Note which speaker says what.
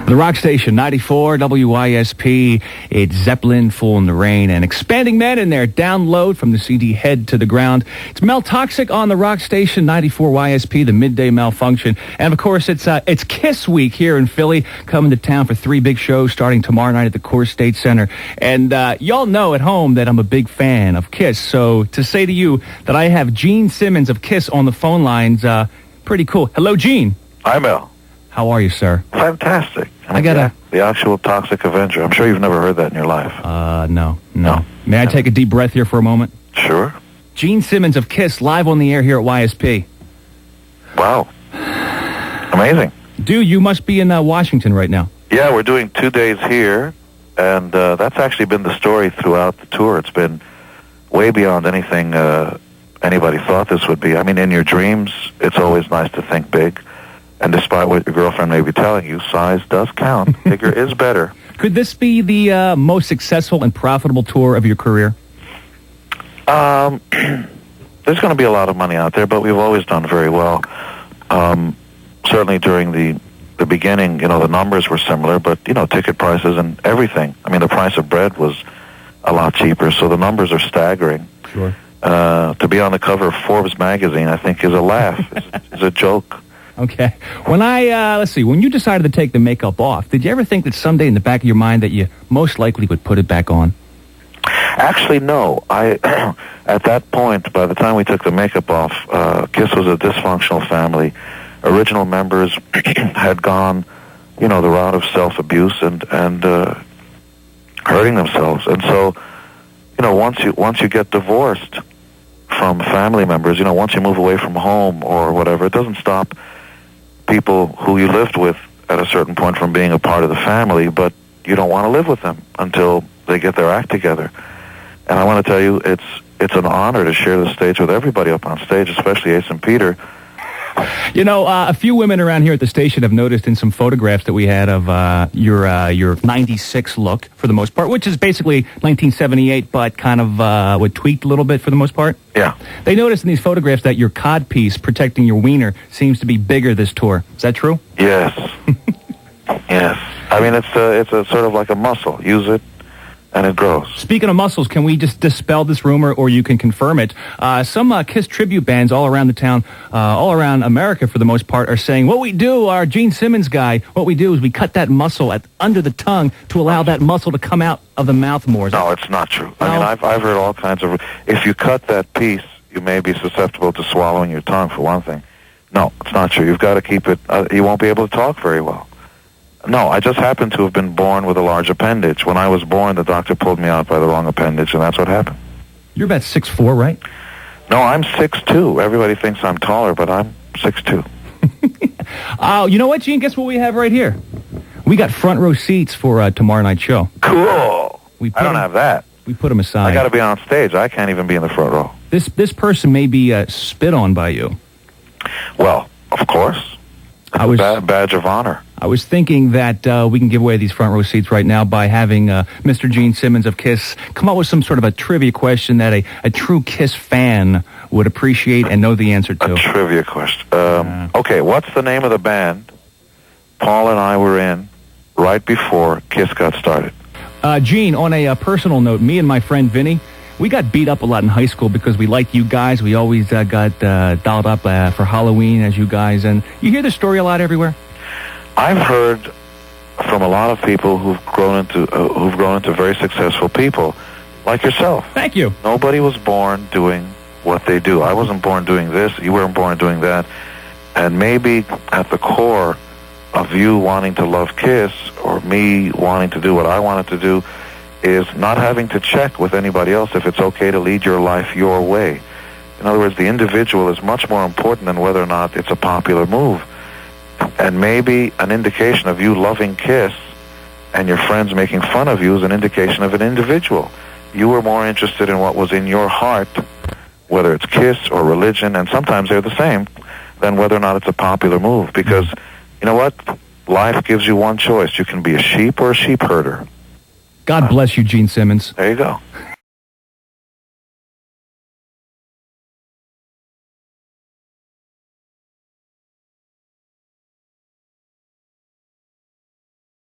Speaker 1: The rock station, 94 WYSP. It's Zeppelin, Fool in the Rain, and Expanding Men in their download from the CD Head to the Ground. It's Mel Toxic on the rock station, 94 YSP, the Midday Malfunction. And, of course, it's Kiss Week here in Philly, coming to town for 3 big shows starting tomorrow night at the Coors State Center. And y'all know at home that I'm a big fan of Kiss. So to say to you that I have Gene Simmons of Kiss on the phone lines, pretty cool. Hello, Gene.
Speaker 2: Hi, Mel.
Speaker 1: How are you, sir?
Speaker 2: Fantastic.
Speaker 1: The
Speaker 2: actual Toxic Avenger. I'm sure you've never heard that in your life.
Speaker 1: No. May I take a deep breath here for a moment?
Speaker 2: Sure.
Speaker 1: Gene Simmons of Kiss, live on the air here at YSP.
Speaker 2: Wow. Amazing.
Speaker 1: Dude, you must be in Washington right now.
Speaker 2: Yeah, we're doing 2 days here, and that's actually been the story throughout the tour. It's been way beyond anything anybody thought this would be. I mean, in your dreams, it's always nice to think big. And despite what your girlfriend may be telling you, size does count. Bigger is better.
Speaker 1: Could this be the most successful and profitable tour of your career?
Speaker 2: There's going to be a lot of money out there, but we've always done very well. Certainly during the beginning, the numbers were similar, but, ticket prices and everything. I mean, the price of bread was a lot cheaper, so the numbers are staggering.
Speaker 1: Sure.
Speaker 2: To be on the cover of Forbes magazine, I think, is a laugh. It's a joke.
Speaker 1: Okay. When when you decided to take the makeup off, did you ever think that someday in the back of your mind that you most likely would put it back on?
Speaker 2: Actually, no. At that point, by the time we took the makeup off, Kiss was a dysfunctional family. Original members had gone, the route of self-abuse and hurting themselves. And so, once you get divorced from family members, once you move away from home or whatever, it doesn't stop people who you lived with at a certain point from being a part of the family, but you don't want to live with them until they get their act together. And I want to tell you, it's an honor to share the stage with everybody up on stage, especially Ace and Peter.
Speaker 1: A few women around here at the station have noticed in some photographs that we had of your 96 look, for the most part, which is basically 1978, but kind of tweaked a little bit for the most part.
Speaker 2: Yeah.
Speaker 1: They noticed in these photographs that your codpiece protecting your wiener seems to be bigger this tour. Is that true?
Speaker 2: Yes. Yes. I mean, it's a sort of like a muscle. Use it, and it grows. Speaking
Speaker 1: of muscles, can we just dispel this rumor, or you can confirm it? Some Kiss tribute bands all around the town, all around America for the most part, are saying, what we do, our Gene Simmons guy, what we do is we cut that muscle under the tongue to allow that muscle to come out of the mouth more.
Speaker 2: No, it's not true. No? I mean, I've heard all kinds of... If you cut that piece, you may be susceptible to swallowing your tongue, for one thing. No, it's not true. You've got to keep it... you won't be able to talk very well. No, I just happened to have been born with a large appendage. When I was born, the doctor pulled me out by the wrong appendage, and that's what happened.
Speaker 1: You're about 6'4", right?
Speaker 2: No, I'm 6'2". Everybody thinks I'm taller, but I'm 6'2".
Speaker 1: You know what, Gene? Guess what we have right here? We got front row seats for tomorrow night's show.
Speaker 2: Cool. I don't have that.
Speaker 1: We put them aside.
Speaker 2: I got to be on stage. I can't even be in the front row.
Speaker 1: This person may be spit on by you.
Speaker 2: Well, of course. It's a badge of honor.
Speaker 1: I was thinking that we can give away these front row seats right now by having Mr. Gene Simmons of Kiss come up with some sort of a trivia question that a true Kiss fan would appreciate and know the answer to.
Speaker 2: A trivia question. Okay, what's the name of the band Paul and I were in right before Kiss got started?
Speaker 1: Gene, on a personal note, me and my friend Vinny, we got beat up a lot in high school because we liked you guys. We always got dolled up for Halloween as you guys. And you hear this story a lot everywhere?
Speaker 2: I've heard from a lot of people who've grown into very successful people, like yourself.
Speaker 1: Thank you.
Speaker 2: Nobody was born doing what they do. I wasn't born doing this. You weren't born doing that. And maybe at the core of you wanting to love Kiss, or me wanting to do what I wanted to do, is not having to check with anybody else if it's okay to lead your life your way. In other words, the individual is much more important than whether or not it's a popular move. And maybe an indication of you loving Kiss and your friends making fun of you is an indication of an individual. You were more interested in what was in your heart, whether it's Kiss or religion, and sometimes they're the same, than whether or not it's a popular move. Because, you know what? Life gives you one choice. You can be a sheep or a sheep herder.
Speaker 1: God bless you, Gene Simmons.
Speaker 2: There you go.